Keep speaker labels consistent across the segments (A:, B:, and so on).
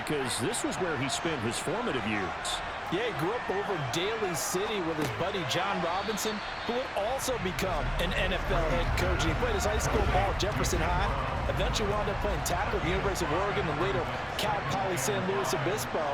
A: because this was where he spent his formative years.
B: Yeah, he grew up over Daly City with his buddy John Robinson, who would also become an NFL head coach. And he played his high school ball at Jefferson High, eventually wound up playing tackle at the University of Oregon, and later Cal Poly San Luis Obispo.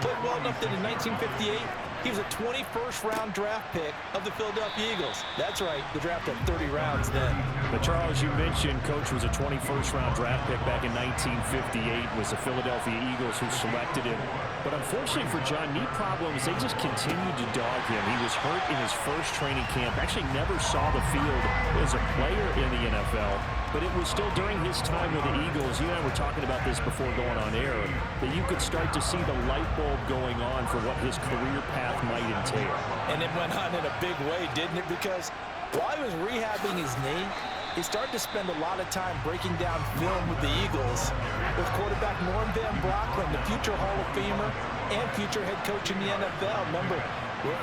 B: Played well enough that in 1958, he was a 21st round draft pick of the Philadelphia Eagles. That's right, the draft had 30 rounds then.
A: But Charles, you mentioned Coach was a 21st round draft pick back in 1958. It was the Philadelphia Eagles who selected him. But unfortunately for John, knee problems, they just continued to dog him. He was hurt in his first training camp, actually never saw the field as a player in the NFL. But it was still during his time with the Eagles, you and I were talking about this before going on air, that you could start to see the light bulb going on for what his career path might entail.
B: And it went on in a big way, didn't it? Because while he was rehabbing his knee, he started to spend a lot of time breaking down film with the Eagles, with quarterback Norm Van Brocklin, the future Hall of Famer and future head coach in the NFL. Remember,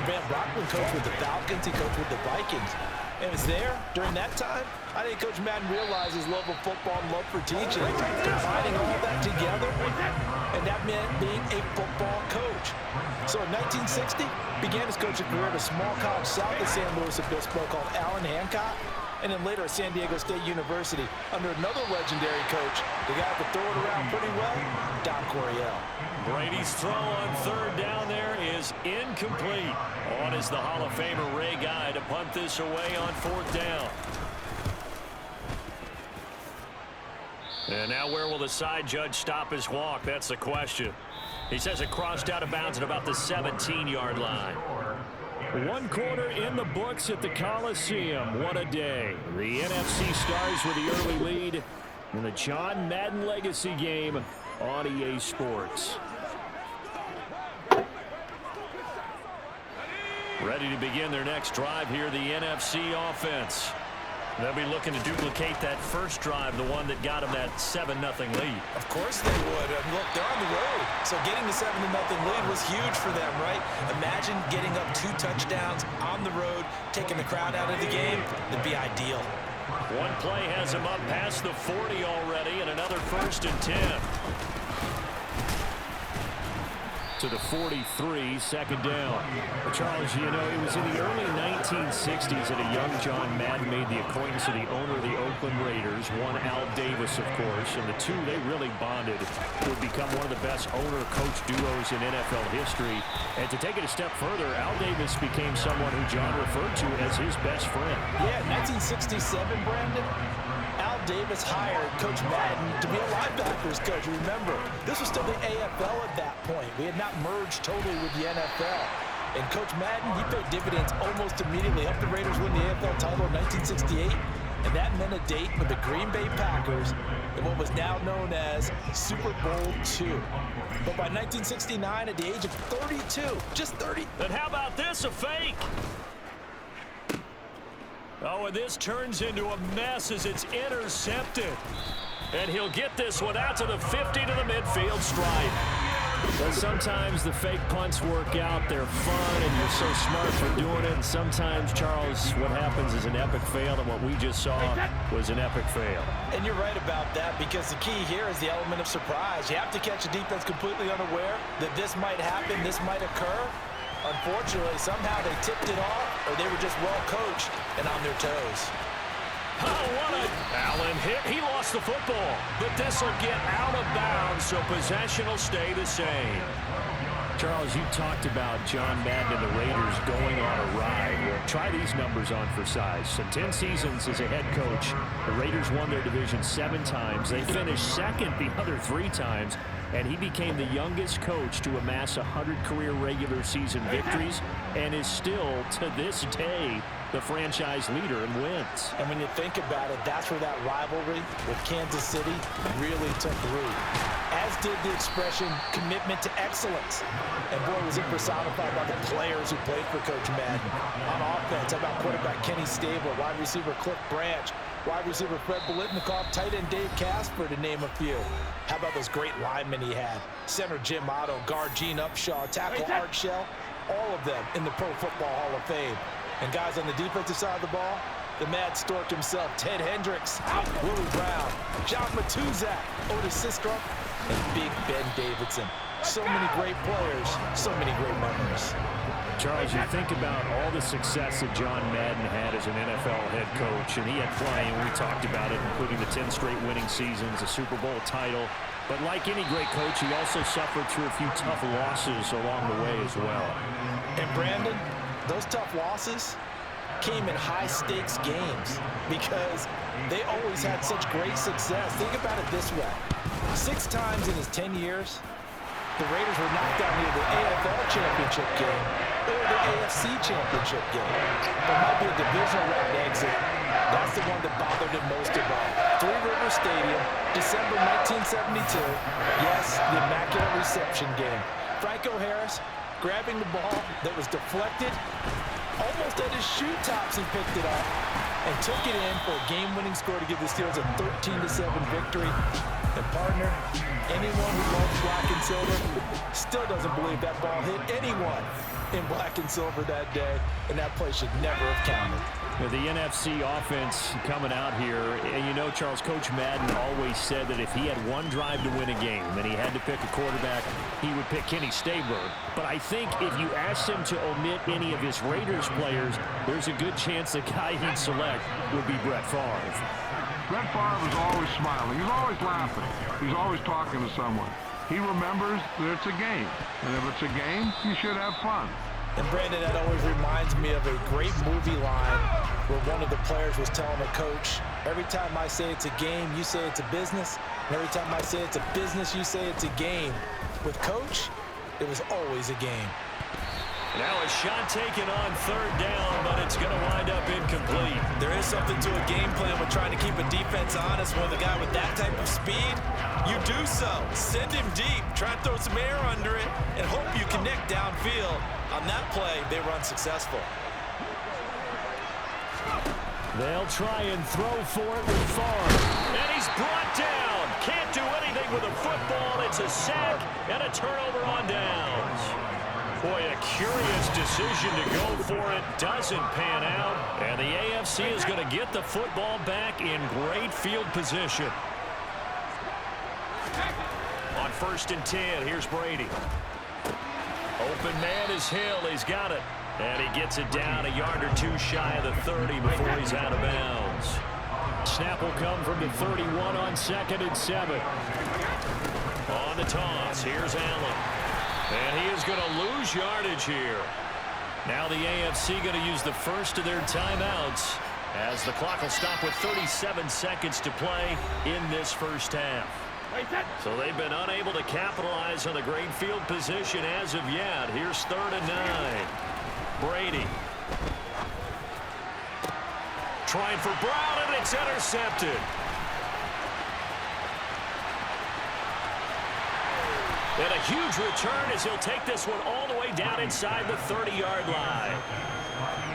B: Van Brocklin coached with the Falcons, he coached with the Vikings. And it was there, during that time, I think Coach Madden realized his love of football and love for teaching, combining all that together, and that meant being a football coach. So in 1960, began his coaching career at a small college south of San Luis Obispo called Allen Hancock, and then later at San Diego State University under another legendary coach, the guy who could throw it around pretty well, Don Coryell.
A: Brady's throw on third down there is incomplete. On is the Hall of Famer Ray Guy to punt this away on fourth down. And now where will the side judge stop his walk? That's the question. He says it crossed out of bounds at about the 17-yard line. One quarter in the books at the Coliseum. What a day. The NFC Stars with the early lead in the John Madden Legacy game on EA Sports. Ready to begin their next drive here, the NFC offense. They'll be looking to duplicate that first drive, the one that got them that 7-0 lead.
B: Of course they would. Look, they're on the road. So getting the 7-0 lead was huge for them, right? Imagine getting up 2 touchdowns on the road, taking the crowd out of the game. It'd be ideal.
A: One play has him up past the 40 already, and another 1st and 10. To the 43, second down. But Charles, you know, it was in the early 1960s that a young John Madden made the acquaintance of the owner of the Oakland Raiders, one Al Davis, of course, and the two, they really bonded, would become one of the best owner-coach duos in NFL history. And to take it a step further, Al Davis became someone who John referred to as his best friend.
B: Yeah, 1967, Brandon. Al Davis hired Coach Madden to be a linebackers coach. Remember, this was still the AFL at that point. We had not merged totally with the NFL. And Coach Madden, he paid dividends almost immediately. Helped the Raiders win the AFL title in 1968. And that meant a date with the Green Bay Packers in what was now known as Super Bowl II. But by 1969, at the age of 32, just 30.
A: But how about this, a fake? Oh, and this turns into a mess as it's intercepted. And he'll get this one out to the 50 to the midfield stripe. But sometimes the fake punts work out. They're fun, and you're so smart for doing it. And sometimes, Charles, what happens is an epic fail, and what we just saw was an epic fail.
B: And you're right about that, because the key here is the element of surprise. You have to catch a defense completely unaware that this might happen, this might occur. Unfortunately, somehow they tipped it off, or they were just well coached and on their toes.
A: Oh, what a... Allen hit. He lost the football. But this will get out of bounds, so possession will stay the same. Charles, you talked about John Madden and the Raiders going on a ride. Well, try these numbers on for size. So 10 seasons as a head coach. The Raiders won their division 7 times. They finished second the other 3 times. And he became the youngest coach to amass 100 career regular season victories and is still, to this day, the franchise leader in wins.
B: And when you think about it, that's where that rivalry with Kansas City really took root. As did the expression commitment to excellence. And boy, was it personified by the players who played for Coach Madden. On offense, how about quarterback Kenny Stabler, wide receiver Cliff Branch, wide receiver Fred Biletnikoff, tight end Dave Casper, to name a few. How about those great linemen he had? Center Jim Otto, guard Gene Upshaw, tackle Art Shell, all of them in the Pro Football Hall of Fame. And guys on the defensive side of the ball, the Mad Stork himself, Ted Hendricks, Willie Brown, John Matuzak, Otis Sistrunk, and Big Ben Davidson. So many great players, so many great memories.
A: Charles, you think about all the success that John Madden had as an NFL head coach, and he had plenty, and we talked about it, including the 10 straight winning seasons, a Super Bowl title. But like any great coach, he also suffered through a few tough losses along the way as well.
B: And Brandon, those tough losses came in high-stakes games because they always had such great success. Think about it this way. 6 times in his 10 years, the Raiders were knocked out near the AFL championship game or the AFC championship game. There might be a divisional round exit. That's the one that bothered him most of all. Three River Stadium, December 1972. Yes, the Immaculate Reception game. Franco Harris grabbing the ball that was deflected. Almost at his shoe tops, he picked it up and took it in for a game-winning score to give the Steelers a 13-7 victory. And partner, anyone who loves black and silver still doesn't believe that ball hit anyone in black and silver that day, and that play should never have counted.
A: The NFC offense coming out here, and you know, Charles, Coach Madden always said that if he had one drive to win a game and he had to pick a quarterback, he would pick Kenny Stabler. But I think if you asked him to omit any of his Raiders players, there's a good chance the guy he'd select would be Brett Favre.
C: Brett Favre is always smiling. He's always laughing. He's always talking to someone. He remembers that it's a game. And if it's a game, you should have fun.
B: And Brandon, that always reminds me of a great movie line where one of the players was telling a coach, every time I say it's a game, you say it's a business. And every time I say it's a business, you say it's a game. With Coach, it was always a game.
A: Now a shot taken on 3rd down, but it's going to wind up incomplete.
B: There is something to a game plan with trying to keep a defense honest with a guy with that type of speed. You do so. Send him deep. Try to throw some air under it and hope you connect downfield. On that play, they were unsuccessful.
A: They'll try and throw for it with Favre. And he's brought down. Can't do anything with a football. It's a sack and a turnover on downs. Boy, a curious decision to go for it. Doesn't pan out. And the AFC is going to get the football back in great field position. On 1st and 10, here's Brady. Open man is Hill. He's got it. And he gets it down a yard or two shy of the 30 before he's out of bounds. Snap will come from the 31 on 2nd and 7. On the toss, here's Allen. And he is going to lose yardage here. Now the AFC going to use the first of their timeouts as the clock will stop with 37 seconds to play in this first half. So they've been unable to capitalize on the great field position as of yet. Here's 3rd and 9. Brady. Trying for Brown, and it's intercepted. And a huge return as he'll take this one all the way down inside the 30-yard line.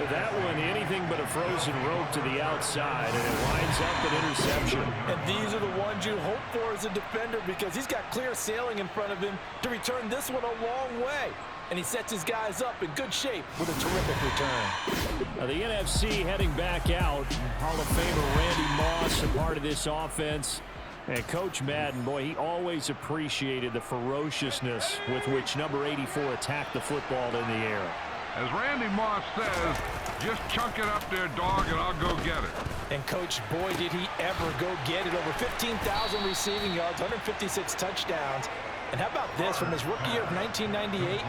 A: That one, anything but a frozen rope to the outside, and it winds up an interception.
B: And these are the ones you hope for as a defender because he's got clear sailing in front of him to return this one a long way. And he sets his guys up in good shape with a terrific return.
A: Now the NFC heading back out. Hall of Famer Randy Moss, a part of this offense. And Coach Madden, boy, he always appreciated the ferociousness with which number 84 attacked the football in the air.
C: As Randy Moss says, just chunk it up there, dog, and I'll go get it.
B: And, Coach, boy, did he ever go get it. Over 15,000 receiving yards, 156 touchdowns. And how about this? From his rookie year of 1998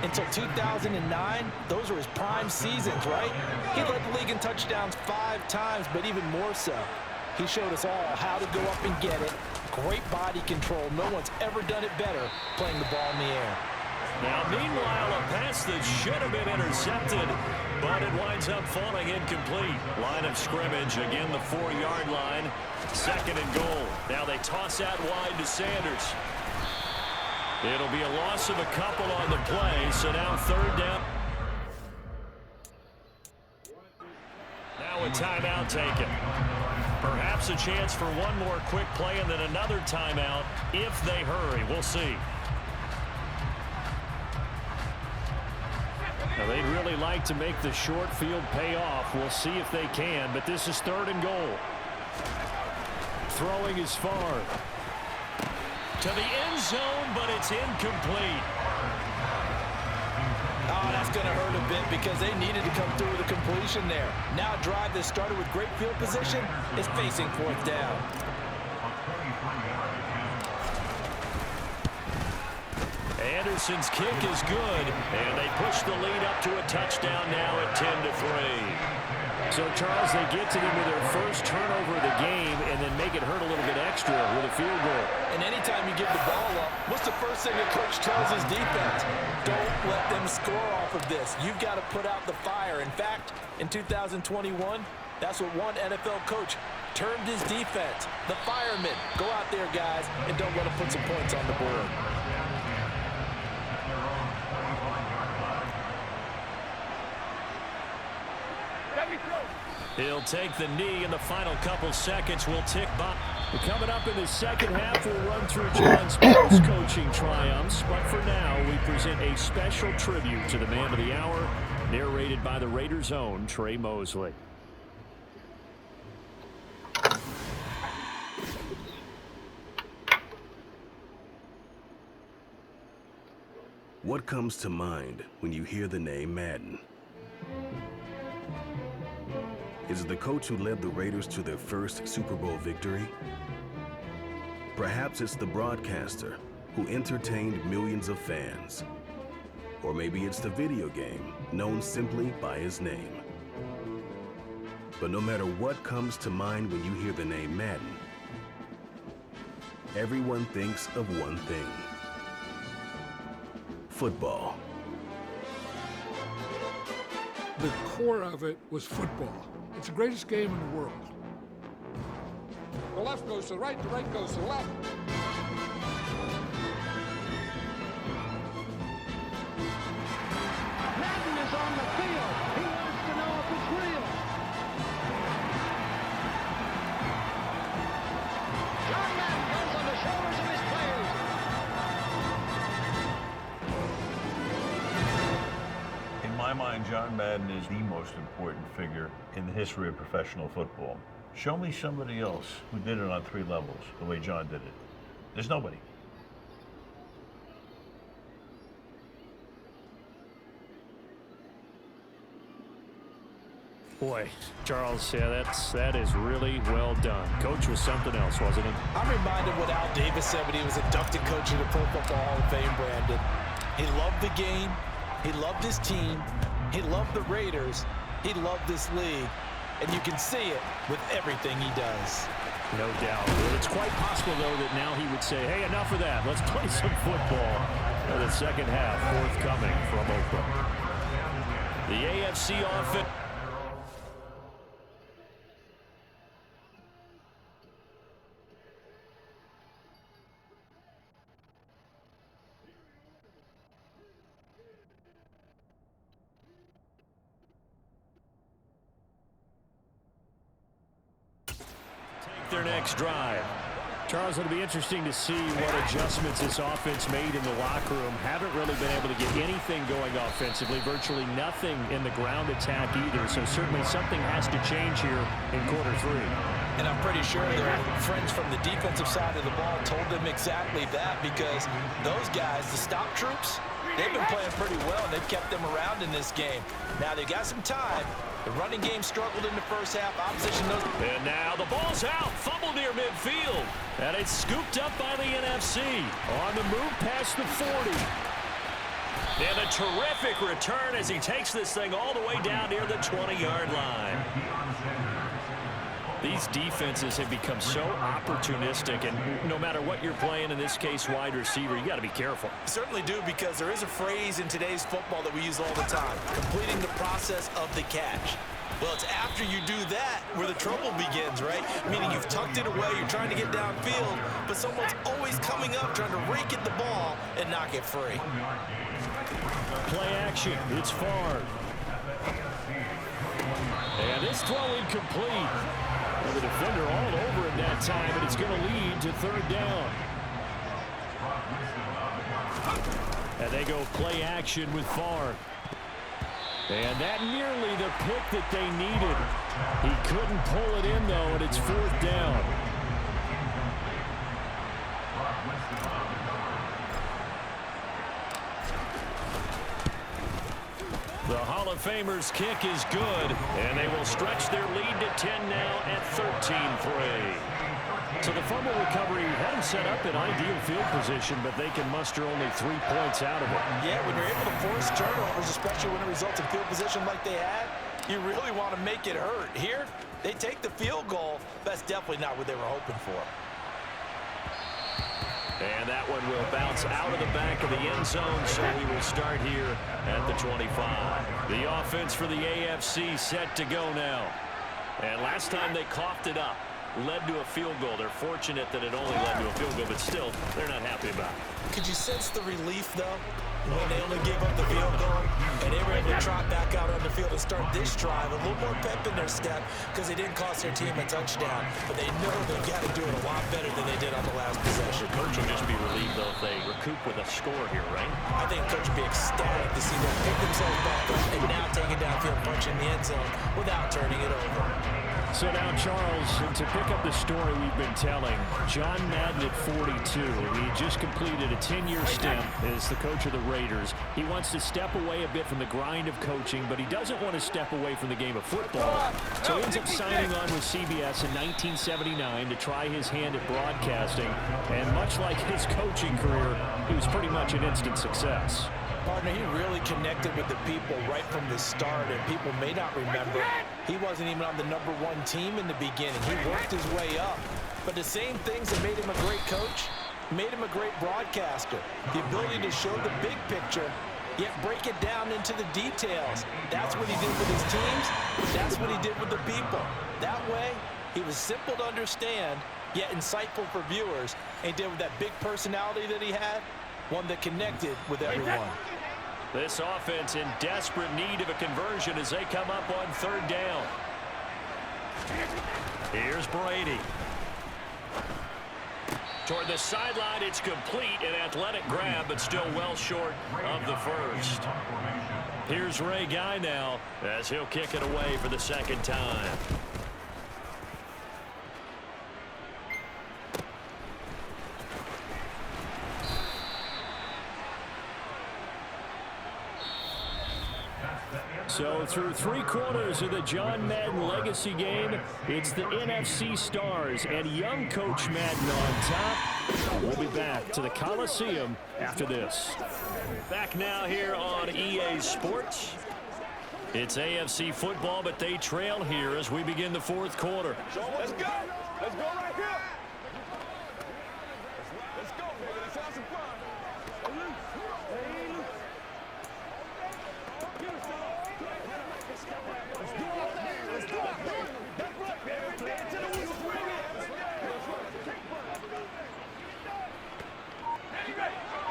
B: until 2009, those were his prime seasons, right? He led the league in touchdowns 5 times, but even more so, he showed us all how to go up and get it. Great body control. No one's ever done it better playing the ball in the air.
A: Now, meanwhile, a pass that should have been intercepted, but it winds up falling incomplete. Line of scrimmage, again the 4-yard line. 2nd and goal. Now they toss out wide to Sanders. It'll be a loss of a couple on the play, so now 3rd down. Now a timeout taken. Perhaps a chance for one more quick play and then another timeout if they hurry. We'll see. Now they'd really like to make the short field pay off. We'll see if they can, but this is 3rd and goal. Throwing is Favre. To the end zone, but it's incomplete.
B: Oh, that's going to hurt a bit because they needed to come through with a completion there. Now a drive that started with great field position is facing fourth down.
A: Anderson's kick is good, and they push the lead up to a touchdown now at 10-3. So, Charles, they get to them with their first turnover of the game and then make it hurt a little bit extra with a field goal.
B: And anytime you give the ball up, what's the first thing a coach tells his defense? Don't let them score off of this. You've got to put out the fire. In fact, in 2021, that's what one NFL coach termed his defense. The firemen. Go out there, guys, and don't let them put some points on the board.
A: He'll take the knee in the final couple seconds. Will tick by. Coming up in the second half, we'll run through John's post-coaching triumphs. But for now, we present a special tribute to the man of the hour, narrated by the Raiders' own Trey Mosley.
D: What comes to mind when you hear the name Madden? Is it the coach who led the Raiders to their first Super Bowl victory? Perhaps it's the broadcaster who entertained millions of fans. Or maybe it's the video game known simply by his name. But no matter what comes to mind when you hear the name Madden, everyone thinks of one thing: football.
E: The core of it was football. It's the greatest game in the world. The left goes to the right goes to the left.
F: Madden is on the field. He wants to know if it's real. John Madden goes on the shoulders of his players.
G: In my mind, John Madden is the most important figure in the history of professional football. Show me somebody else who did it on 3 levels the way John did it. There's nobody.
A: Boy, Charles, yeah, that is really well done. Coach was something else, wasn't he?
B: I'm reminded what Al Davis said when he was inducted coach of the Pro Football Hall of Fame, Brandon. He loved the game. He loved his team. He loved the Raiders. He loved this league. And you can see it with everything he does.
A: No doubt. Well, it's quite possible, though, that now he would say, hey, enough of that. Let's play some football. In the second half, forthcoming from Oakland. The AFC offense. Their next drive. Charles, it'll be interesting to see what adjustments this offense made in the locker room. Haven't really been able to get anything going offensively, virtually nothing in the ground attack either, so certainly something has to change here in quarter 3.
B: And I'm pretty sure their friends from the defensive side of the ball told them exactly that, because those guys, the stop troops, they've been playing pretty well, and they've kept them around in this game. Now they've got some time. The running game struggled in the first half. Opposition knows.
A: And now the ball's out. Fumble near midfield. And it's scooped up by the NFC. On the move past the 40. And a terrific return as he takes this thing all the way down near the 20-yard line. These defenses have become so opportunistic, and no matter what you're playing, in this case wide receiver, you got to be careful.
B: Certainly do, because there is a phrase in today's football that we use all the time: completing the process of the catch. Well, it's after you do that where the trouble begins, right? Meaning you've tucked it away, you're trying to get downfield, but someone's always coming up trying to rake at the ball and knock it free.
A: Play action. It's Favre. And this throw incomplete. And the defender all over him that time, and it's going to lead to 3rd down. And they go play action with Favre. And that nearly the pick that they needed. He couldn't pull it in, though, and it's 4th down. The Hall of Famers kick is good, and they will stretch their lead to 10 now at 13-3. So the fumble recovery had them set up in ideal field position, but they can muster only 3 points out of it.
B: Yeah, when you're able to force turnovers, especially when it results in field position like they had, you really want to make it hurt. Here, they take the field goal. That's definitely not what they were hoping for.
A: And that one will bounce out of the back of the end zone, so we will start here at the 25. The offense for the AFC set to go now. And last time they coughed it up, led to a field goal. They're fortunate that it only led to a field goal, but still, they're not happy about it.
B: Could you sense the relief, though, when they only gave up the field goal and they were able to trot back out on the field and start this drive? A little more pep in their step because they didn't cost their team a touchdown, but they know they've got to do it a lot better than they did on the last possession.
A: Coach will just be relieved, though, if they recoup with a score here, right?
B: I think Coach will be ecstatic to see them pick themselves back up and now take it downfield, punch in the end zone without turning it over.
A: So now, Charles, to pick up the story we've been telling, John Madden at 42. He just completed a 10-year stint as the coach of the Raiders. He wants to step away a bit from the grind of coaching, but he doesn't want to step away from the game of football. So he ends up signing on with CBS in 1979 to try his hand at broadcasting. And much like his coaching career, it was pretty much an instant success.
B: Partner, he really connected with the people right from the start, and people may not remember he wasn't even on the #1 team in the beginning. He worked his way up. But the same things that made him a great coach made him a great broadcaster. The ability to show the big picture, yet break it down into the details. That's what he did with his teams. That's what he did with the people. That way, he was simple to understand, yet insightful for viewers, and did with that big personality that he had, one that connected with everyone.
A: This offense in desperate need of a conversion as they come up on 3rd down. Here's Brady. Toward the sideline, it's complete. An athletic grab, but still well short of the first. Here's Ray Guy now as he'll kick it away for the 2nd time. So through 3 quarters of the John Madden legacy game, it's the NFC Stars and young Coach Madden on top. We'll be back to the Coliseum after this. Back now here on EA Sports. It's AFC football, but they trail here as we begin the 4th quarter.
H: Let's go. Let's go right here. Let's go, baby. Let's have some fun.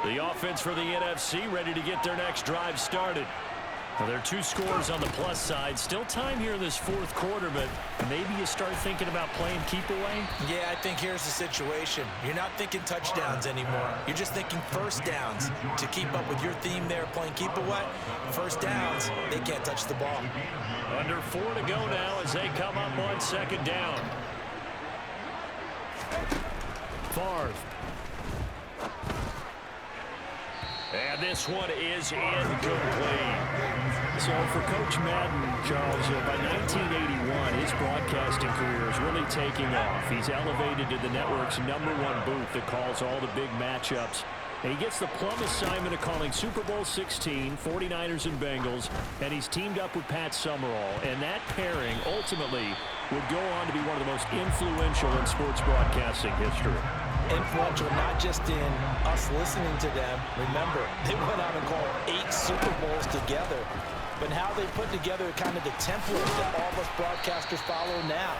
A: The offense for the NFC ready to get their next drive started. Well, there are 2 scores on the plus side. Still time here in this 4th quarter, but maybe you start thinking about playing keep away?
B: Yeah, I think here's the situation. You're not thinking touchdowns anymore. You're just thinking first downs. To keep up with your theme there, playing keep away, first downs, they can't touch the ball.
A: Under 4 to go now as they come up on 2nd down. Favre. And this one is incomplete. So for Coach Madden, Charles, by 1981, his broadcasting career is really taking off. He's elevated to the network's #1 booth that calls all the big matchups. And he gets the plum assignment of calling Super Bowl 16, 49ers and Bengals, and he's teamed up with Pat Summerall. And that pairing ultimately would go on to be one of the most influential in sports broadcasting history.
B: Influential not just in us listening to them. Remember, they went out and called 8 Super Bowls together. But how they put together kind of the template that all of us broadcasters follow now.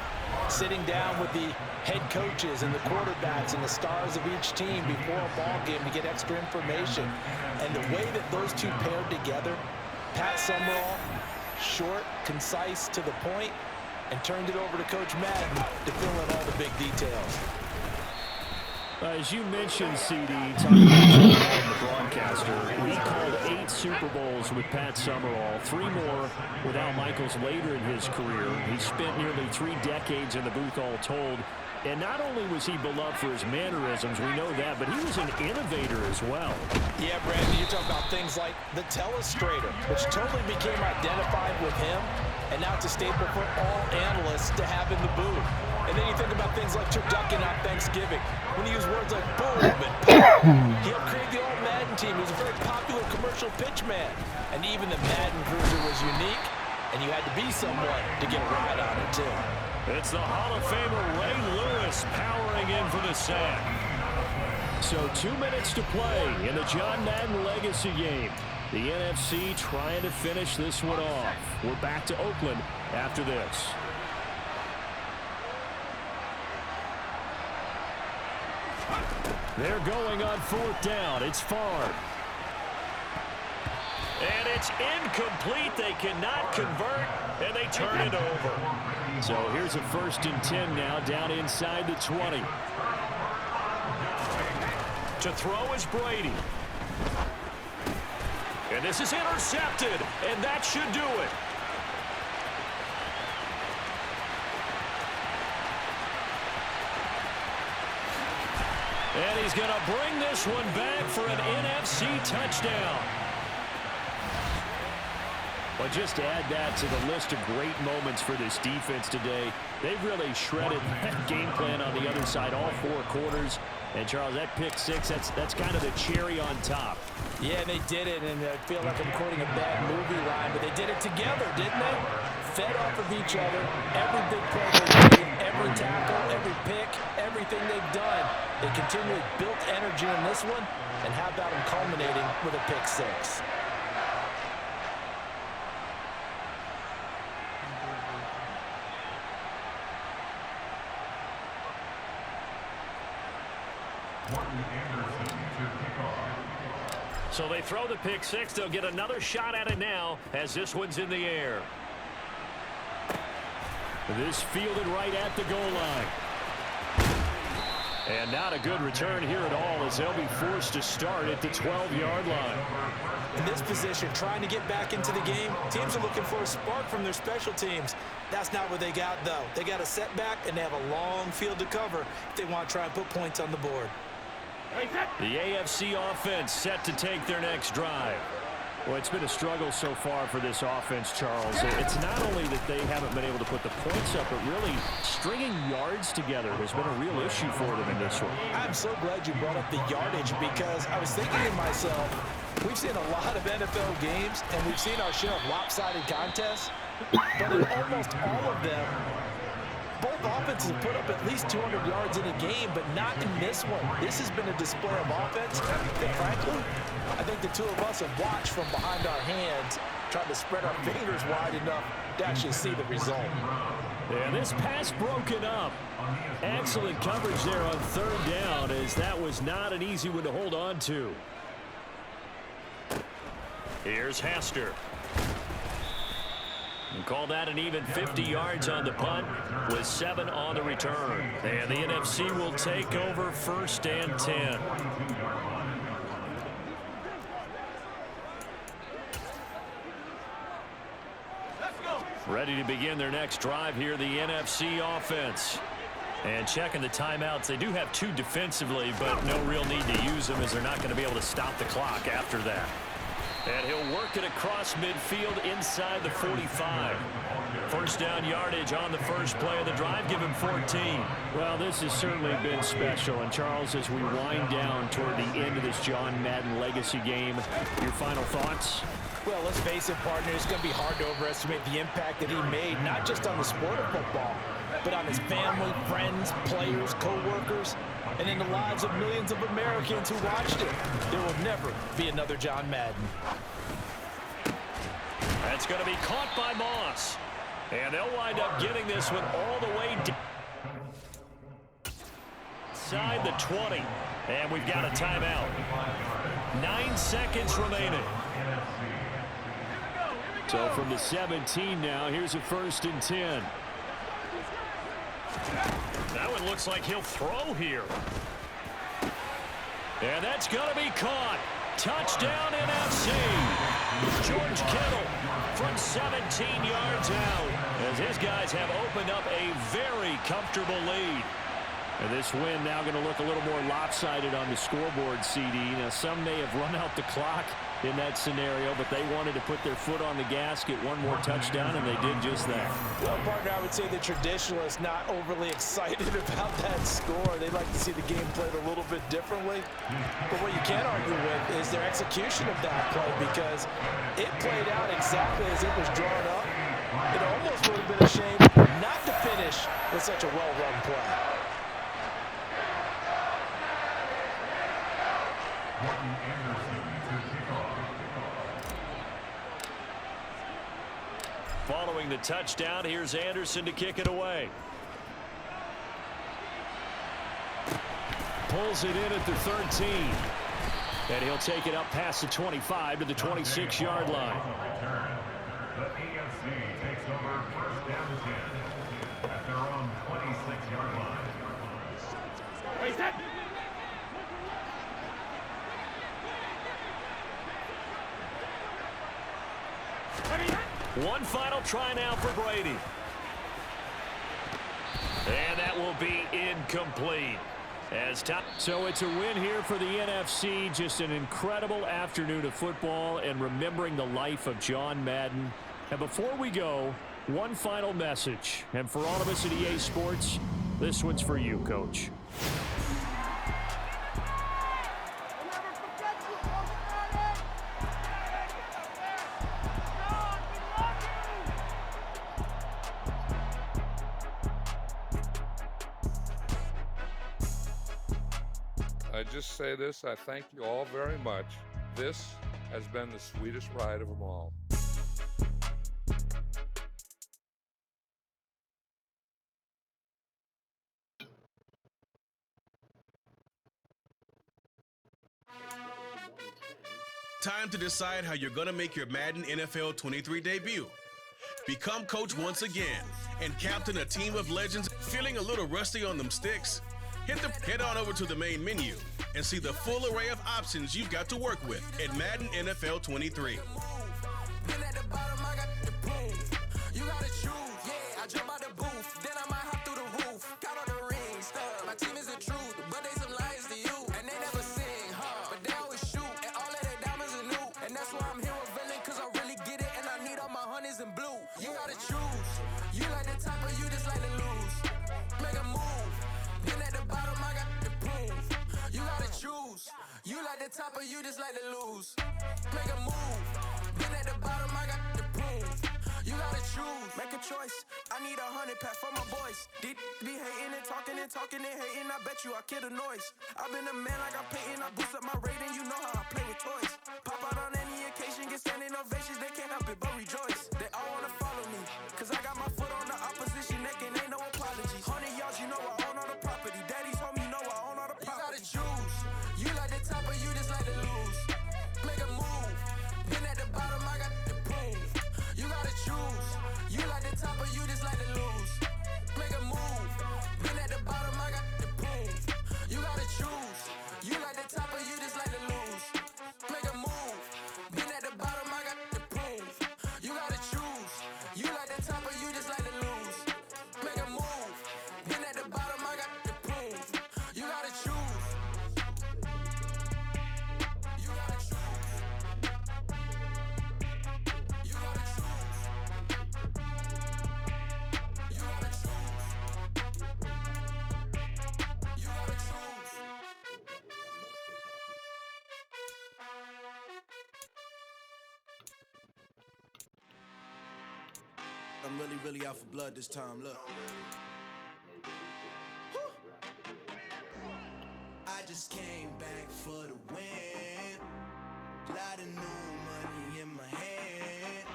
B: Sitting down with the head coaches and the quarterbacks and the stars of each team before a ball game to get extra information. And the way that those two paired together, Pat Summerall, short, concise, to the point, and turned it over to Coach Madden to fill in all the big details.
A: As you mentioned, CD, talking about the broadcaster, he called 8 Super Bowls with Pat Summerall, 3 more with Al Michaels later in his career. He spent nearly 3 decades in the booth all told. And not only was he beloved for his mannerisms, we know that, but he was an innovator as well.
B: Yeah, Brandon, you're talking about things like the telestrator, which totally became identified with him, and now it's a staple for all analysts to have in the booth. And then you think about things like turducken on Thanksgiving, when he used words like boom and pop. He helped create the old Madden team. He was a very popular commercial pitch man. And even the Madden cruiser was unique, and you had to be someone to get a ride on it, too.
A: It's the Hall of Famer Ray Lewis powering in for the sack. So 2 minutes to play in the John Madden Legacy game. The NFC trying to finish this one off. We're back to Oakland after this. They're going on 4th down. It's Favre. And it's incomplete. They cannot convert, and they turn it over. So here's a 1st and 10 now, down inside the 20. To throw is Brady. And this is intercepted, and that should do it. And he's going to bring this one back for an NFC touchdown. Well, just to add that to the list of great moments for this defense today, they've really shredded that game plan on the other side, all 4 quarters. And, Charles, that pick 6, that's kind of the cherry on top.
B: Yeah, they did it, and I feel like I'm quoting a bad movie line, but they did it together, didn't they? Fed off of each other, every big play they made, every tackle, every pick, everything they've done. They continually built energy in this one, and how about them culminating with a pick 6?
A: So they throw the pick 6. They'll get another shot at it now as this one's in the air. This fielded right at the goal line. And not a good return here at all as they'll be forced to start at the 12-yard line.
B: In this position, trying to get back into the game, teams are looking for a spark from their special teams. That's not what they got, though. They got a setback, and they have a long field to cover if they want to try and put points on the board.
A: The AFC offense set to take their next drive. Well, it's been a struggle so far for this offense, Charles. It's not only that they haven't been able to put the points up, but really stringing yards together has been a real issue for them in this one.
B: I'm so glad you brought up the yardage because I was thinking to myself, we've seen a lot of NFL games, and we've seen our share of lopsided contests, but in almost all of them, both offenses have put up at least 200 yards in a game, but not in this one. This has been a display of offense that, frankly, I think the two of us have watched from behind our hands, trying to spread our fingers wide enough to actually see the result.
A: And this pass broken up. Excellent coverage there on 3rd down, as that was not an easy one to hold on to. Here's Hester. And call that an even 50 yards on the punt with 7 on the return. And the NFC will take over 1st and 10. Ready to begin their next drive here, the NFC offense. And checking the timeouts, they do have 2 defensively, but no real need to use them as they're not going to be able to stop the clock after that. And he'll work it across midfield inside the 45. 1st down yardage on the first play of the drive. Give him 14. Well, this has certainly been special. And, Charles, as we wind down toward the end of this John Madden Legacy game, your final thoughts?
B: Well, let's face it, partner, it's going to be hard to overestimate the impact that he made, not just on the sport of football, but on his family, friends, players, co-workers, and in the lives of millions of Americans who watched it. There will never be another John Madden.
A: That's going to be caught by Moss. And they'll wind up getting this one all the way inside the 20. And we've got a timeout. 9 seconds remaining. So from the 17 now, here's a 1st and 10. That one looks like he'll throw here. And that's going to be caught. Touchdown NFC. George Kittle from 17 yards out as his guys have opened up a very comfortable lead. And this win now going to look a little more lopsided on the scoreboard, CD. Now, some may have run out the clock in that scenario, but they wanted to put their foot on the gas, get one more touchdown, and they did just that.
B: Well, partner, I would say the traditionalists not overly excited about that score. They'd like to see the game played a little bit differently. But what you can't argue with is their execution of that play, because it played out exactly as it was drawn up. It almost would have been a shame not to finish with such a well-run play.
A: Following the touchdown, here's Anderson to kick it away. Pulls it in at the 13. And he'll take it up past the 25 to the 26-yard line.
I: The AFC takes over first down and 10 at their own 26-yard line.
A: One final try now for Brady. And that will be incomplete. So it's a win here for the NFC. Just an incredible afternoon of football and remembering the life of John Madden. And before we go, one final message. And for all of us at EA Sports, this one's for you, Coach.
E: I just say this, I thank you all very much. This has been the sweetest ride of them all.
D: Time to decide how you're going to make your Madden NFL 23 debut. Become coach once again and captain a team of legends. Feeling a little rusty on them sticks? Head on over to the main menu and see the full array of options you've got to work with at Madden NFL 23.
J: You like the top or you just like to lose? Make a move. Been at the bottom, I got the proof. You gotta choose. Make a choice. I need 100 pack for my boys. Be hating and talking and hating. I bet you I kill the noise. I've been a man like I'm Peyton. I boost up my rating. You know how I play with toys. Pop out on any occasion, get standing ovations. They can't help it but rejoice. They all wanna follow me, cause I got my foot on the opposition neck and ain't no apologies. 100 yards, you know I own all the property. Daddy's home, you know I own all the property. You gotta choose. You like the top or you just like to lose? Make a move. Been at the bottom, I got the proof. You gotta choose. You like the top or you just like to lose? Make a move. Been at the bottom, I got the proof. You gotta choose. You like the top or you just like to lose? Make a move. Been at the bottom, I got the proof. You gotta choose. You like the top or you just like to lose? Make a move. Been at the bottom, I got the proof. You gotta choose. You gotta choose. You gotta choose. You gotta choose. You gotta choose.
K: I'm really out for blood this time, look. I just came back for the win. Lot of new money in my hand.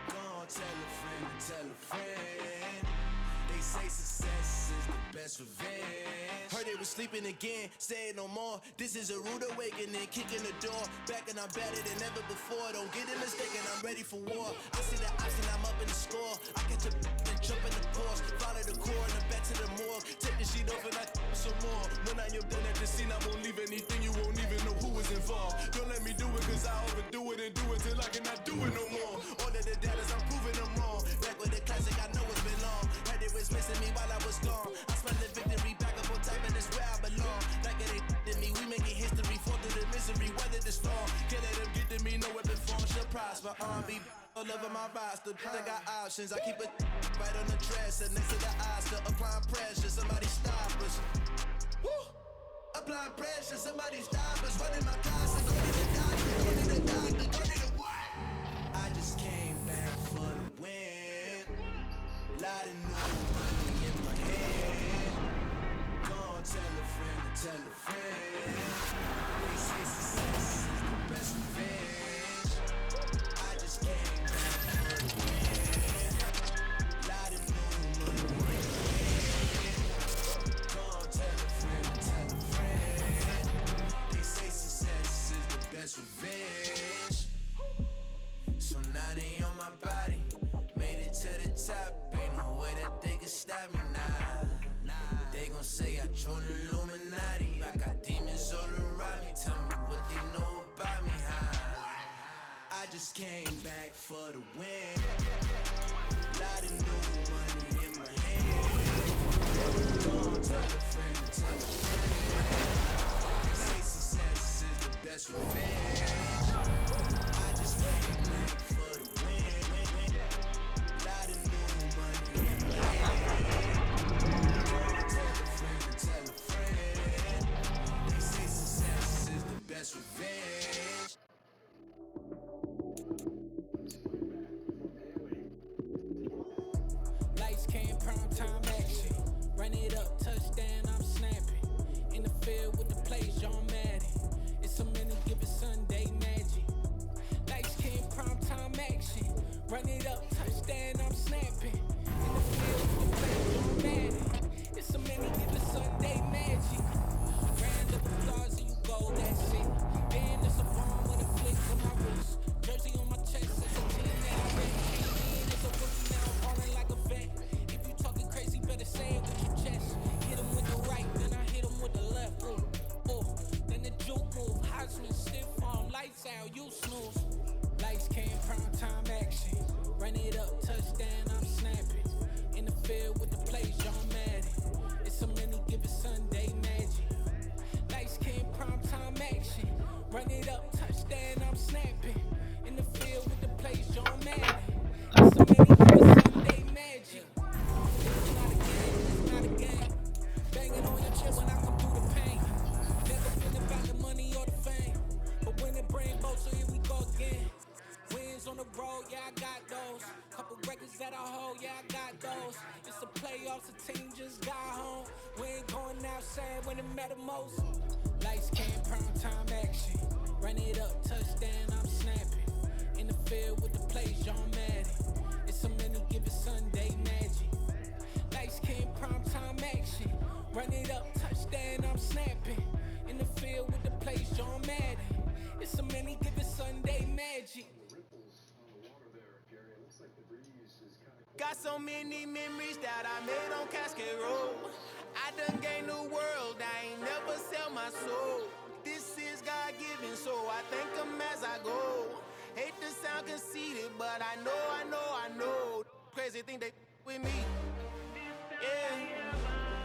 K: Gonna tell a friend. They say success is the best revenge. Heard they was sleeping again, say it no more. This is a rude awakening, kicking the door. Back and I'm better than ever before. Don't get it mistaken, I'm ready for war. I see the option, I'm up in the score. I get to and jump in the course. Follow the core and then back to the morgue. Take the sheet off and I some more. When I am done at the scene, I won't leave anything. You won't even know who was involved. Don't let me do it, cause I overdo it and do it till I cannot do it no more. All of the doubters, I'm proving them wrong. Back with the classic, I know it's been long. Heard it was missing me while I was gone. I spent the victory back up on top. the storm. Can't let them get to me, no weapon form should prosper. R&B all over my roster. I got options. I keep it right on the dresser next to the Oscar. Applying pressure, somebody stop us. Woo! Applying pressure, somebody stop us. Running my closet, go to the doctor, go to the doctor, go to the what? I just came back for the win. Lot of new money in my head. Gonna tell a friend to tell a friend. They say success is the best revenge. I just came back for the win. Lot of new money in my head. Gonna tell a friend to tell a friend. They say success is the best revenge. So now they on my body. Made it to the top. Ain't no way that they can stop me now. They gon' say I joined the Illuminati. I got demons all around me. Tell me what they know about me, huh? I just came back for the win. Lot of new money in my hand. Don't tell a friend to tell a friend. They say success is the best revenge. I just came back for the win. Lot of new money in my hand. Don't tell a friend to tell a friend. They say success is the best revenge.
L: Lights came, prime time action. Run it up, touchdown, I'm snapping. In the field with the plays, John Madden. It's so many given Sunday magic. Lights came, prime time action. Run it up, touchdown, I'm snapping. In the field with the plays, John Madden. It's so many given Sunday magic. Round of applause and you go, that's it. Then it's a bomb with a flick on my wrist. Jersey on my chest, it's a 10 now. Red team, it's a rookie now, falling like a vet. If you talking crazy, better say it with your chest. Hit him with the right, then I hit him with the left. Ooh, then the juke move. Heisman stiff arm, lights out, you snooze. Lights came, prime time action. Run it up, touchdown, I'm snapping. In the field with the plays, John Madden. It's so many given Sunday magic. Lights came, prime time action. Run it up, touchdown, I'm snapping. In the field with the plays, John Madden. It's so many given Sunday magic. It's not a game, it's not a game. Banging on your chest when I come through the pain. Never been about the money or the fame. But when it bring both, so here we go again. Wins on the road, yeah, I got those. Couple records that I hold, yeah, I got those. It's the playoffs, the team just got home. We ain't going outside when it matter most. Lights came, prime time action. Run it up, touchdown, I'm snapping. In the field with the plays, John Madden. It's so many given Sunday magic. Lights came, prime time action. Run it up, touchdown, I'm snapping. In the field with the plays, John Madden. It's so many given Sunday magic.
K: Got so many memories that I made on Cascade Road. I done gained the world, I ain't never sell my soul. This is God-given, so I thank him as I go. Hate to sound conceited, but I know. Crazy thing they with me. Yeah,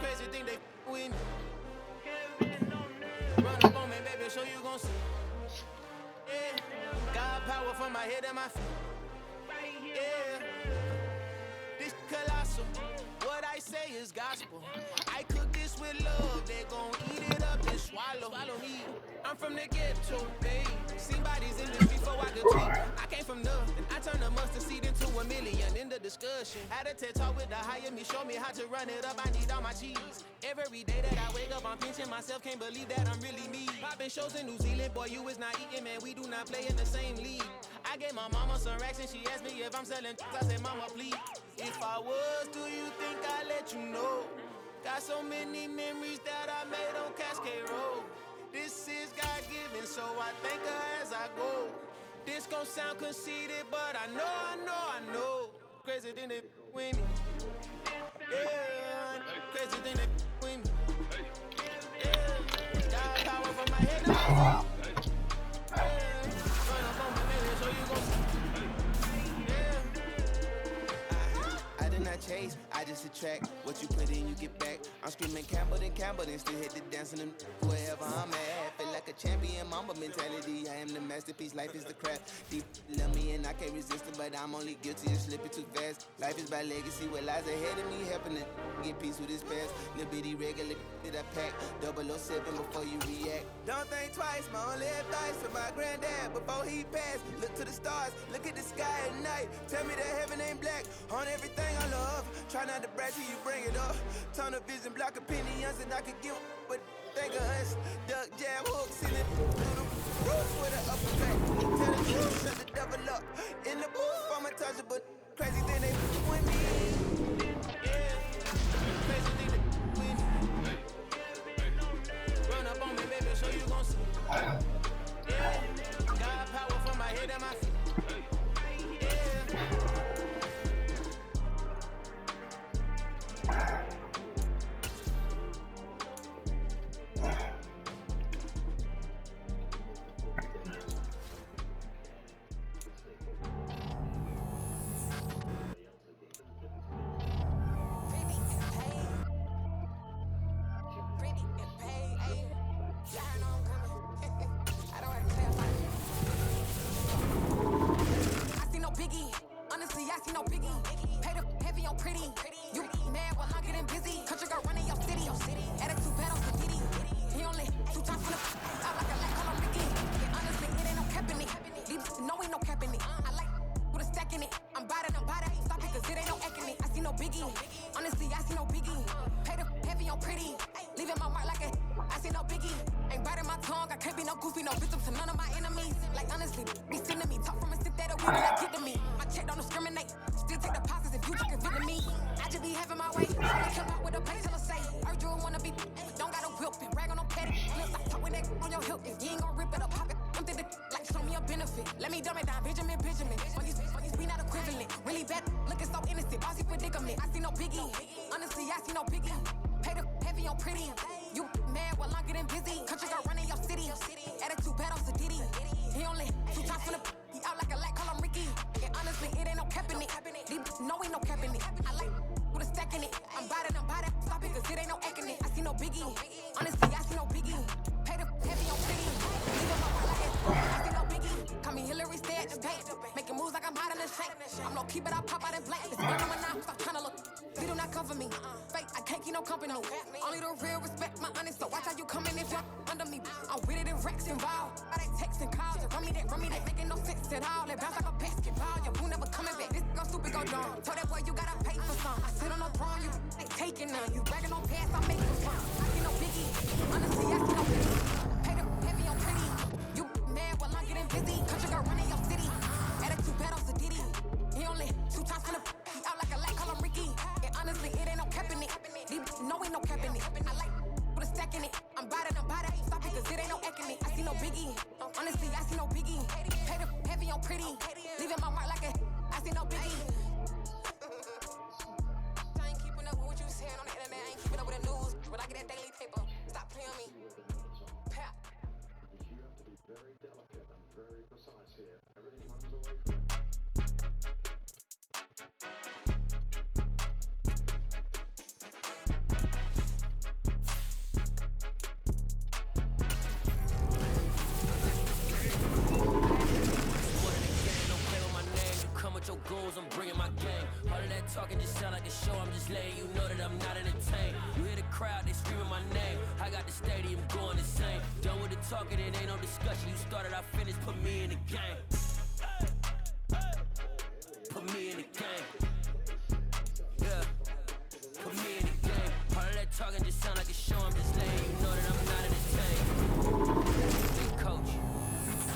K: crazy thing they with me. Run up on me, baby, show you gon' see. Yeah, God power from my head and my feet. Yeah, this colossal. What I say is gospel. I cook this with love. They gon' eat it up and swallow me. I'm from the ghetto, babe. Seen bodies in this before I could tweet. I came from nothing. I turned a mustard seed into a million in the discussion. Had a TED talk with the higher me, show me how to run it up. I need all my cheese. Every day that I wake up, I'm pinching myself. Can't believe that I'm really me. Popping shows in New Zealand, boy, you is not eating, man. We do not play in the same league. I gave my mama some racks and she asked me if I'm selling. I said, mama, please. If I was, do you think I'd let you know? Got so many memories that I made on Cascade Road. This is God-given, so I thank her as I go. This gon' sound conceited, but I know. Crazy thing they with me. Yeah, crazy thing they with me. Yeah, got power from my head to my feet. Yeah, run up on my man, so you gon' see. Yeah. I did not chase, I just attract. What you put in, you get back. I'm screaming Campbell, then still hit the dance and them wherever I'm at. Feel like a that champion mamba mentality. I am the masterpiece, life is the craft. Deep love me and I can't resist it, but I'm only guilty of slipping too fast. Life is by legacy, what lies ahead of me, helping to get peace with his past. Little bitty regular that I pack, 007 before you react. Don't think twice, my only advice for my granddad before he passed. Look to the stars, look at the sky at night. Tell me that heaven ain't black on everything I love. Try not to brag till you bring it up. Tunnel vision, block opinions, and I could give but think of us. Duck, jab, hooks in it. Through the roof with an upper back. Tell the truth, shut the devil up. In the booth, I'm untouchable. Crazy thing they with me. Yeah. Crazy thing they with me. Run up on me, baby, so you gon' see. Yeah. Got power from my head and my feet.
M: I'm bringing my game. All of that talking just sound like a show. I'm just letting you know that I'm not entertained. You hear the crowd, they screaming my name. I got the stadium going insane. Done with the talking, it ain't no discussion. You started, I finished, put me in the game. Put me in the game. Yeah. Put me in the game. All of that talking just sound like a show. I'm just letting you know that I'm not entertained. Big coach,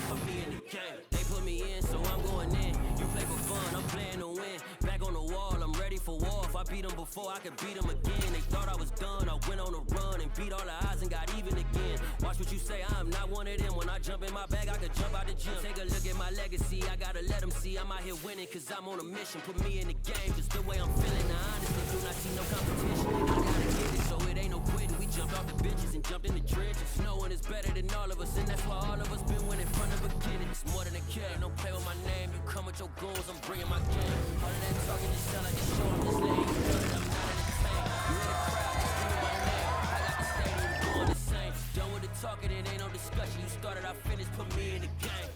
M: put me in the game. They put me in, so I'm going in. You play for fun, I'm playing to win. Back on the wall, I'm ready for war. If I beat them before, I could beat them again. They thought I was done, I went on a run and beat all the odds and got even again. Watch what you say, I'm not one of them. When I jump in my bag, I could jump out the gym. Take a look at my legacy, I gotta let them see I'm out here winning, cause I'm on a mission. Put me in the game, just the way I'm feeling. I honestly do not see no competition. I gotta get it, so it ain't no quitting. We jumped off the benches and jumped in the trenches. No one is better than all of us, and that's why all of us been winning from the beginning. It's more than a kid, don't play with my name. You come with your goals, I'm bringing my game. All of that talking just sound like a show, I'm just letting you know that I'm not entertained. You hear the crowd, screaming my name. I got the stadium going insane. Done with the talking, it ain't no discussion. You started, I finished, put me in the game.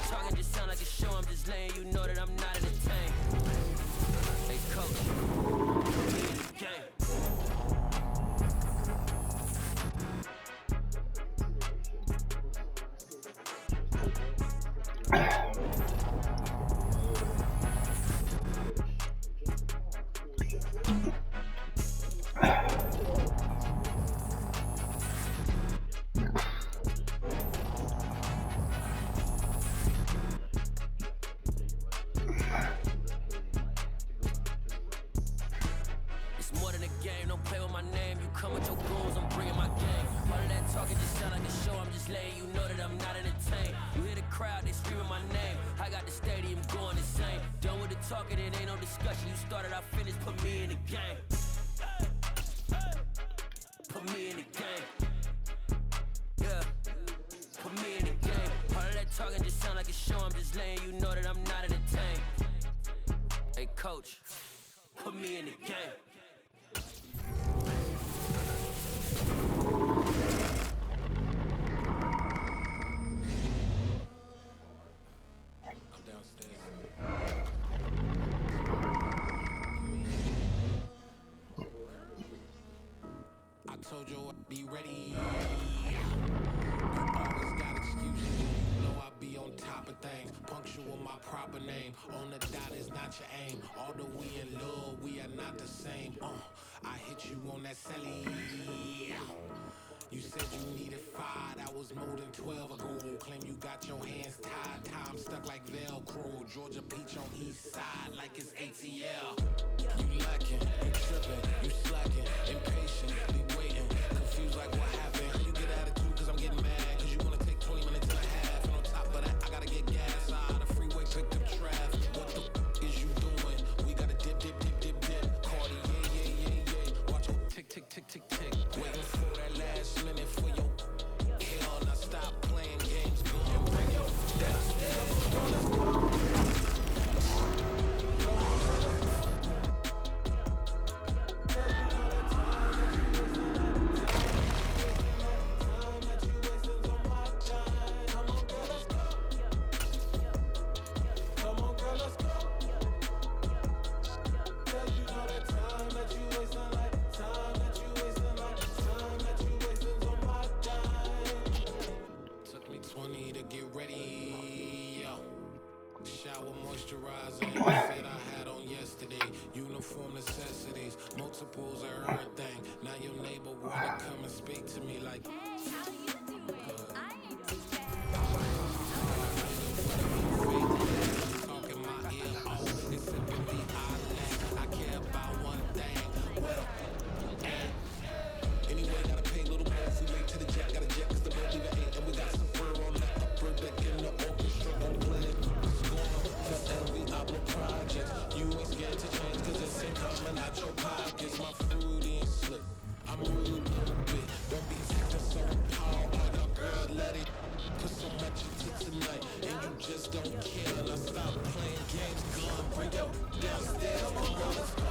M: Talking just sound like a show, I'm just letting you know that I'm not entertained. Hey coach, put me in the game. Coach, put me in the game. I'm downstairs. I told you I'd be ready. Always got excuses. You know I be on top of things. Punctual my proper name. On the dot is not your aim. Although we in love, we are not the same. I hit you on that celly. You said you needed 5, that was more than 12 ago. Claim you got your hands tied, time stuck like Velcro. Georgia Peach on east side like it's ATL. You lacking, you tripping, you slacking, impatient, be waiting, confused like what happened. You get attitude cause I'm getting mad, cause you wanna take 20 minutes and a half. And on top of that, I gotta get gas out of the freeway, picked up traffic. What the is you doing? We gotta dip, dip, dip, dip, dip. Cardi, yeah. Watch it tick, tick, tick, tick, tick. Waiting for that last minute for your hell. Now stop playing games, go and bring your downstairs. Multiples are everything. Now your neighbor wanna come and speak to me like, hey, how you doing? I ain't too bad. Talking my ear off, it's simply I care about one thing. Well, anyway, gotta pay a little more if we make to the jet. Got a jet cause the boat even ain't. And we got some fur on that upper deck in the orchestra on the planet. What's going on? Cause LV Obla projects. You ain't scared to change cause it's ain't coming out your pockets. My fruity and slick. I'm rude a little bit. Don't be thinking so power on your girl. Let it put so much into tonight. And you just don't care. And I stop playing games. Gun, bring your downstairs. Come on, girl, let's go.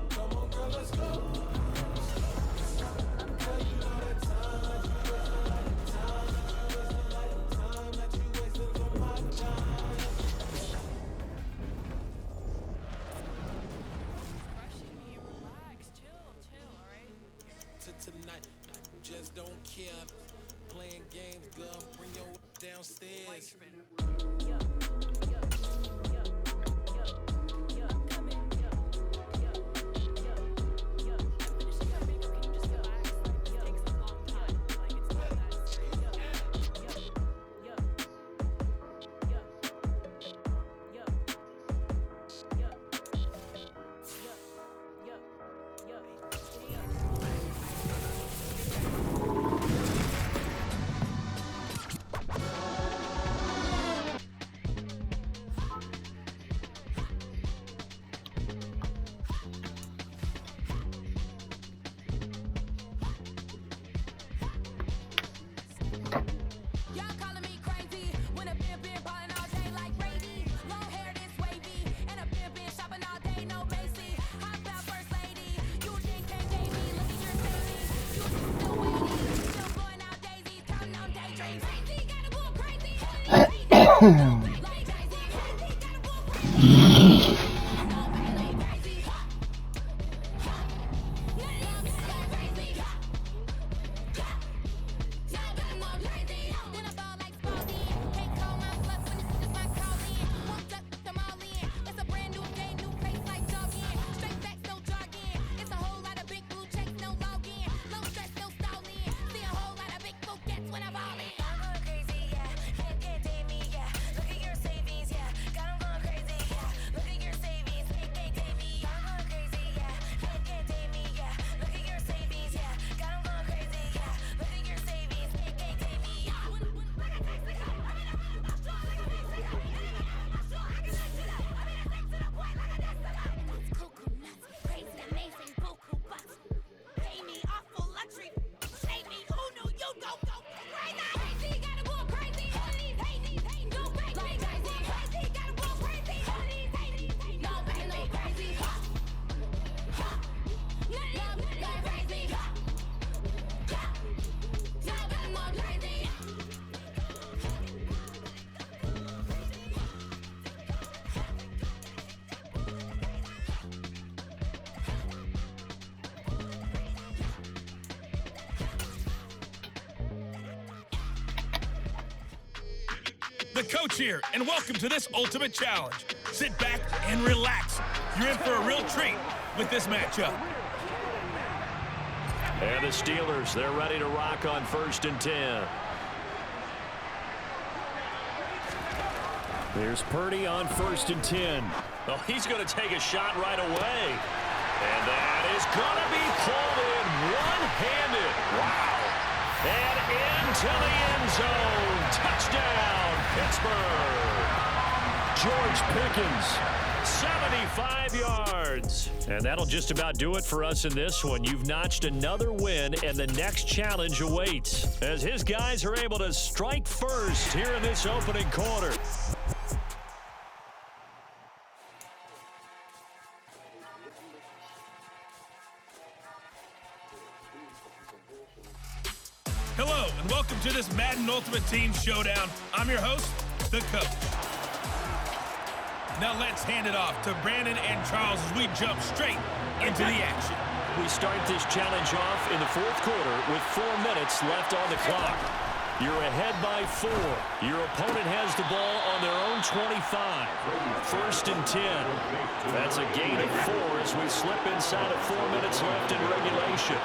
M: Come on, girl, let's go. Girl, you know that time that you wasting for my time. Tonight, just don't care. Playing games, girl, bring your downstairs.
N: The coach here, and welcome to this ultimate challenge. Sit back and relax. You're in for a real treat with this matchup.
A: And the Steelers, they're ready to rock on 1st and 10. Here's Purdy on 1st and 10. Oh, he's going to take a shot right away. And that is going to be pulled in one-handed. Wow. And into the end zone. Touchdown, Pittsburgh. George Pickens, 75 yards. And that'll just about do it for us in this one. You've notched another win, and the next challenge awaits as his guys are able to strike first here in this opening quarter.
N: Hello, and welcome to this Madden Ultimate Team Showdown. I'm your host, the coach. Now let's hand it off to Brandon and Charles as we jump straight into the action.
A: We start this challenge off in the 4th quarter with 4 minutes left on the clock. You're ahead by 4. Your opponent has the ball on their own 25. 1st and 10. That's a gain of 4 as we slip inside of 4 minutes left in regulation.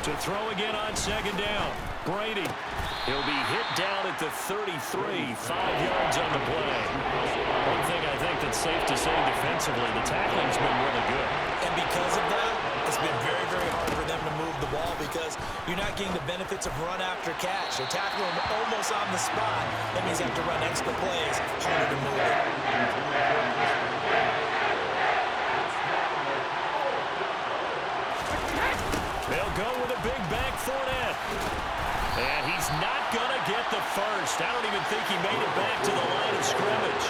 A: To throw again on 2nd down. Brady. He'll be hit down at the 33, 5 yards on the play. One thing I think that's safe to say defensively, the tackling's been really good.
B: And because of that, it's been very, very hard for them to move the ball because you're not getting the benefits of run after catch. They're tackling them almost on the spot. That means you have to run extra plays, harder to move it.
A: They'll go with a big back Fournette. And he's not going to get the first. I don't even think he made it back to the line of scrimmage.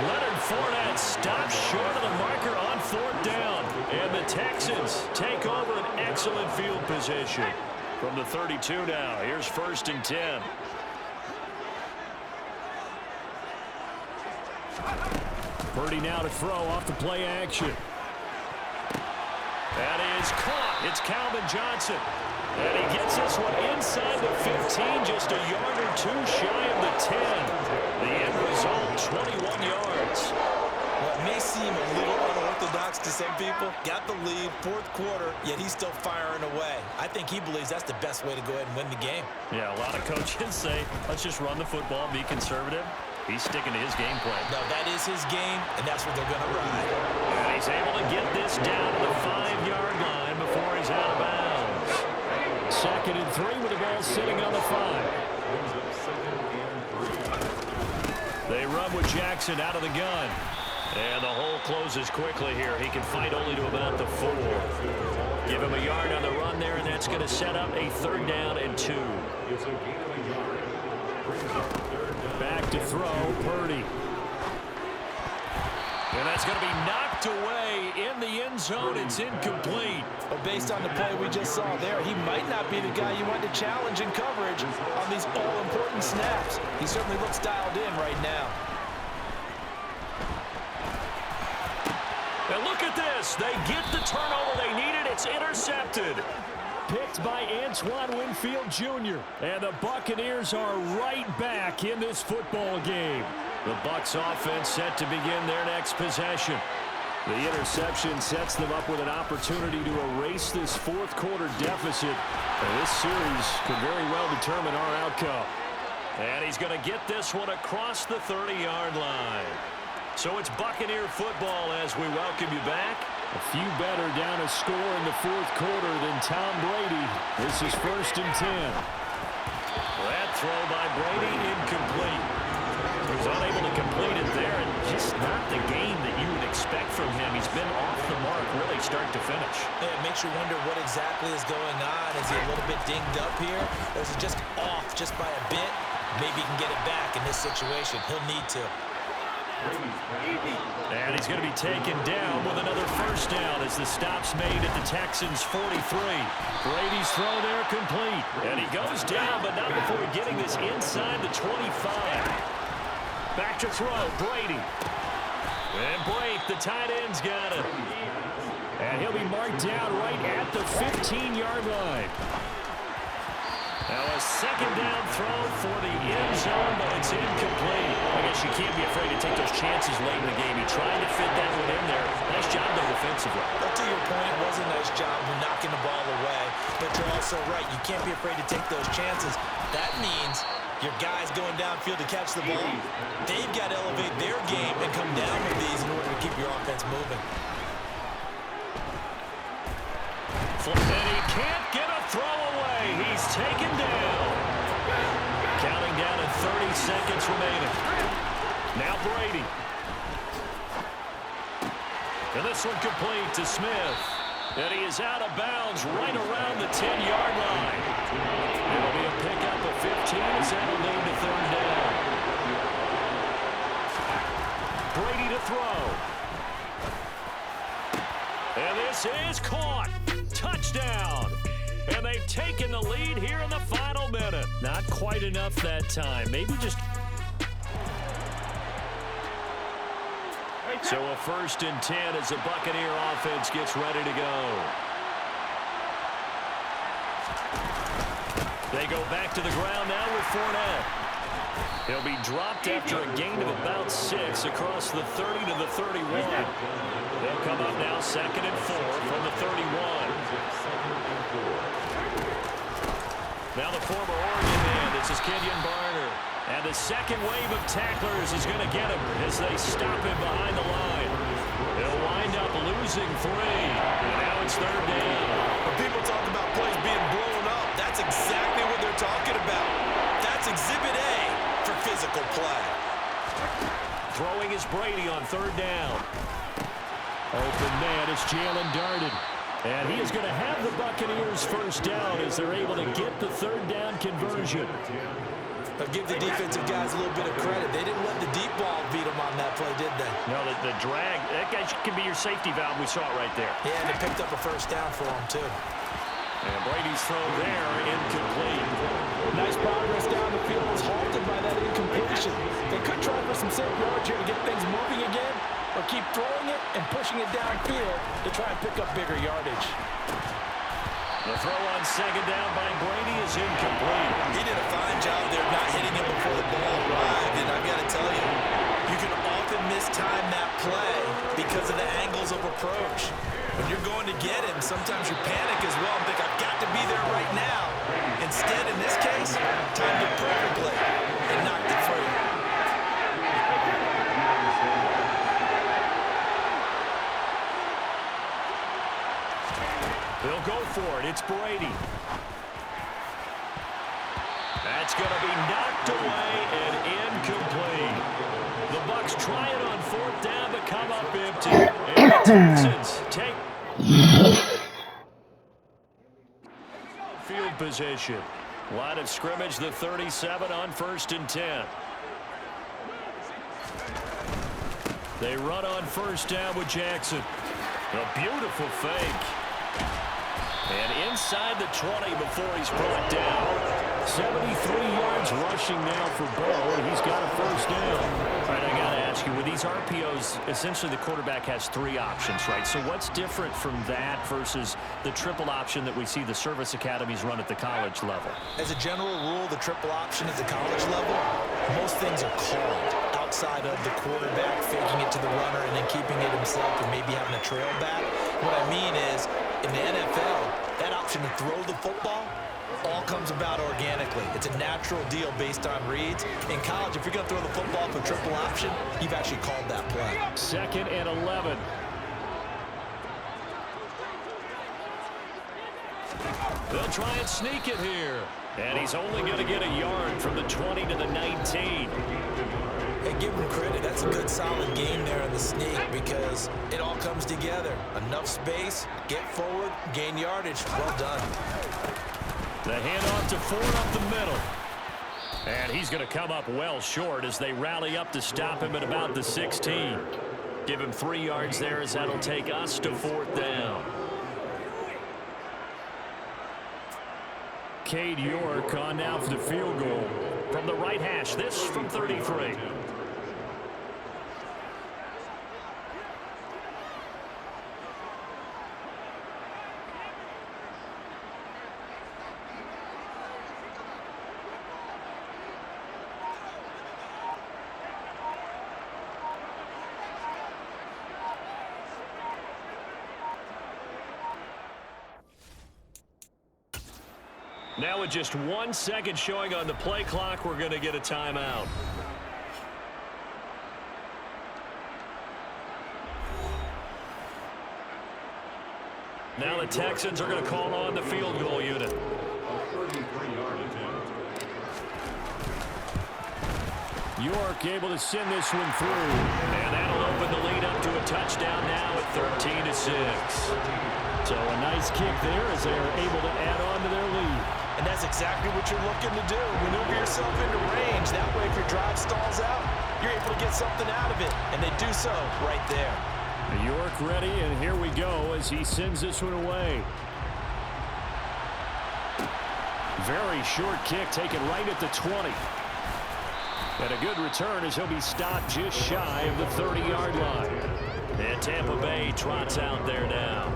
A: Leonard Fournette stops short of the marker on 4th down. And the Texans take over an excellent field position. From the 32 now, here's 1st and 10. Purdy now to throw off the play action. That is caught. It's Calvin Johnson. And he gets this one inside the 15, just a yard or 2 shy of the 10. The end result, 21 yards.
B: What may seem a little unorthodox to some people, got the lead, 4th quarter, yet he's still firing away. I think he believes that's the best way to go ahead and win the game.
A: Yeah, a lot of coaches say, let's just run the football, be conservative. He's sticking to his game plan.
B: No, that is his game, and that's what they're going to ride.
A: And he's able to get this down to the 5-yard line before he's out of bounds. 2nd and 3 with the ball sitting on the 5. They run with Jackson out of the gun. And the hole closes quickly here. He can fight only to about the 4. Give him a yard on the run there, and that's going to set up a 3rd down and 2. Back to throw, Purdy. And that's going to be knocked away in the end zone. It's incomplete.
B: But based on the play we just saw there, he might not be the guy you want to challenge in coverage on these all-important snaps. He certainly looks dialed in right now.
A: And look at this. They get the turnover they needed. It's intercepted. Picked by Antoine Winfield Jr. And the Buccaneers are right back in this football game. The Bucs offense set to begin their next possession. The interception sets them up with an opportunity to erase this fourth quarter deficit. And this series could very well determine our outcome. And he's going to get this one across the 30-yard line. So it's Buccaneer football as we welcome you back. A few better down a score in the fourth quarter than Tom Brady. This is 1st and 10. That throw by Brady incomplete. He was unable to complete it there, and just not the game that you would expect from him. He's been off the mark really start to finish.
B: Yeah, it makes you wonder what exactly is going on. Is he a little bit dinged up here, or is it just off just by a bit? Maybe he can get it back in this situation. He'll need to.
A: And he's going to be taken down with another first down as the stop's made at the Texans' 43. Brady's throw there complete. And he goes down, but not before getting this inside the 25. Back to throw, Brady. And Blake, the tight end's got it. And he'll be marked down right at the 15-yard line. Now a second down throw for the end zone, but it's incomplete. I guess you can't be afraid to take those chances late in the game. He tried to fit that one in there. Nice job though defensively.
B: But to your point, it was a nice job knocking the ball away. But you're also right. You can't be afraid to take those chances. That means your guys going downfield to catch the ball, they've got to elevate their game and come down with these in order to keep your offense moving.
A: And he can't get a throw away. He's taken down. Counting down at 30 seconds remaining. Now Brady. And this one complete to Smith. And he is out of bounds right around the 10-yard line. It'll be a pickup of 15 as that'll lead to third down. Brady to throw. And this is caught. Touchdown. And they've taken the lead here in the final minute. Not quite enough that time. Maybe just... So a 1st and 10 as the Buccaneer offense gets ready to go. They go back to the ground now with Fournette. He'll be dropped after a gain of about 6 across the 30 to the 31. They'll come up now 2nd and 4 from the 31. Now the former Oregon man, this is Kenyon Barner. And the second wave of tacklers is going to get him as they stop him behind the line. They'll wind up losing 3. And now it's third down.
B: When people talk about plays being blown up, that's exactly what they're talking about. That's Exhibit A for physical play.
A: Throwing is Brady on third down. Open man, it's Jalen Darden. And he is going to have the Buccaneers first down as they're able to get the third down conversion.
B: I'll give the defensive guys a little bit of credit. They didn't let the deep ball beat them on that play, did they?
A: No, the drag, that guy can be your safety valve. We saw it right there.
B: Yeah, and they picked up a first down for him, too.
A: And Brady's throw there, incomplete.
B: Nice progress down the field was halted by that incompletion. They could try for some safe yards here to get things moving again, or keep throwing it and pushing it downfield to try and pick up bigger yardage.
A: The throw on second down by Brady is incomplete.
B: He did a fine job there not hitting him before the ball arrived, and I've got to tell you, you can often mistime that play because of the angles of approach. When you're going to get him, sometimes you panic as well and think, I've got to be there right now. Instead, in this case, timed it perfectly and knocked it free.
A: They'll go for it. It's Brady. That's going to be knocked away and incomplete. The Bucs try it on fourth down to come up empty. And the Texans take field position. Line of scrimmage, the 37 on 1st and 10. They run on first down with Jackson. A beautiful fake. And inside the 20 before he's brought down. 73 yards rushing now for Bo, and he's got a first down. All right, I got to ask you, with these RPOs, essentially the quarterback has 3 options, right? So what's different from that versus the triple option that we see the service academies run at the college level?
B: As a general rule, the triple option at the college level, most things are called outside of the quarterback faking it to the runner and then keeping it himself and maybe having a trail back. What I mean is, in the NFL, that option to throw the football all comes about organically. It's a natural deal based on reads. In college, if you're going to throw the football for triple option, you've actually called that play.
A: 2nd and 11. They'll try and sneak it here. And he's only going to get a yard from the 20 to the 19.
B: Hey, give him credit. That's a good, solid game there in the sneak because it all comes together. Enough space, get forward, gain yardage. Well done.
A: The handoff to Ford up the middle. And he's going to come up well short as they rally up to stop him at about the 16. Give him 3 yards there as that'll take us to 4th down. Cade York on now for the field goal from the right hash. This from 33. Now with just 1 second showing on the play clock, we're going to get a timeout. Now the Texans are going to call on the field goal unit. York able to send this one through. And that'll open the lead up to a touchdown now at 13-6. So a nice kick there as they're able to add on to their lead.
B: And that's exactly what you're looking to do. Maneuver yourself into range. That way, if your drive stalls out, you're able to get something out of it. And they do so right there.
A: York ready, and here we go as he sends this one away. Very short kick taken right at the 20. And a good return as he'll be stopped just shy of the 30-yard line. And Tampa Bay trots out there now.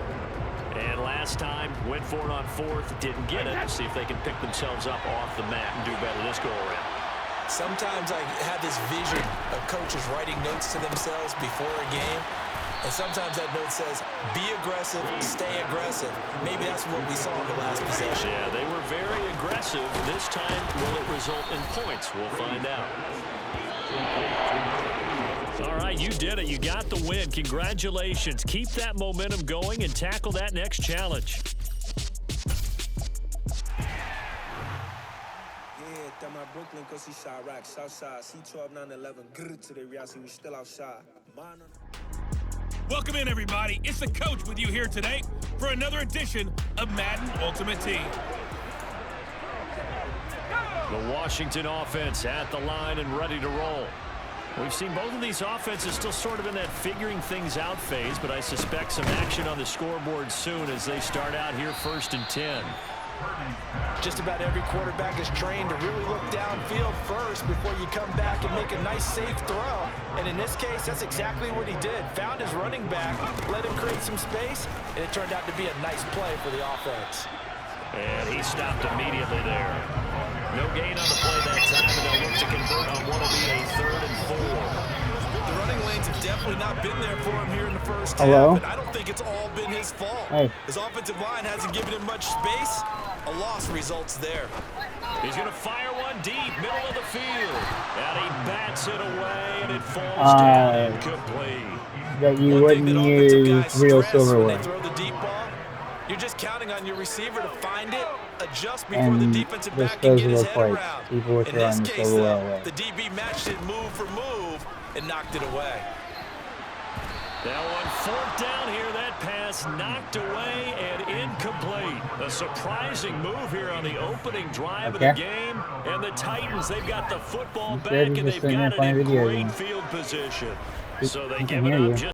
A: And last time, went for it on 4th, didn't get it. See if they can pick themselves up off the mat and do better this go-around.
B: Sometimes I have this vision of coaches writing notes to themselves before a game. And sometimes that note says, be aggressive, stay aggressive. Maybe that's what we saw in the last possession.
A: Yeah, they were very aggressive. This time, will it result in points? We'll find out. All right, you did it. You got the win. Congratulations. Keep that momentum going and tackle that next challenge.
O: Yeah, that my Brooklyn, cause he shot rock, Southside, C12, 911, grrr to the reality, we still outside.
N: Welcome in, everybody. It's the coach with you here today for another edition of Madden Ultimate Team.
A: The Washington offense at the line and ready to roll. We've seen both of these offenses still sort of in that figuring things out phase, but I suspect some action on the scoreboard soon as they start out here 1st and 10.
B: Just about every quarterback is trained to really look downfield first before you come back and make a nice, safe throw. And in this case, that's exactly what he did. Found his running back, let him create some space, and it turned out to be a nice play for the offense.
A: And he stopped immediately there. No gain on the play that time, and they'll look to convert on what will be a 3rd and 4.
B: The running lanes have definitely not been there for him here in the first
P: Hello?
B: half, and I don't think it's all been his fault.
P: Hey.
B: His offensive line hasn't given him much space. A loss results there.
A: He's going to fire one deep, middle of the field. And he bats it away, and it falls down incomplete.
P: That you wouldn't use real silverware.
B: Throw the deep ball. You're just counting on your receiver to find it, adjust before the defensive back can get his head around.
P: People
B: In this case, though, the DB matched it move for move and knocked it away.
A: Now on 4th down here, that pass knocked away and incomplete. A surprising move here on the opening drive of the game. And the Titans, they've got the football back, and they've got it in great field position. So they
P: I can
A: give it
P: hear
A: up
P: you.
A: just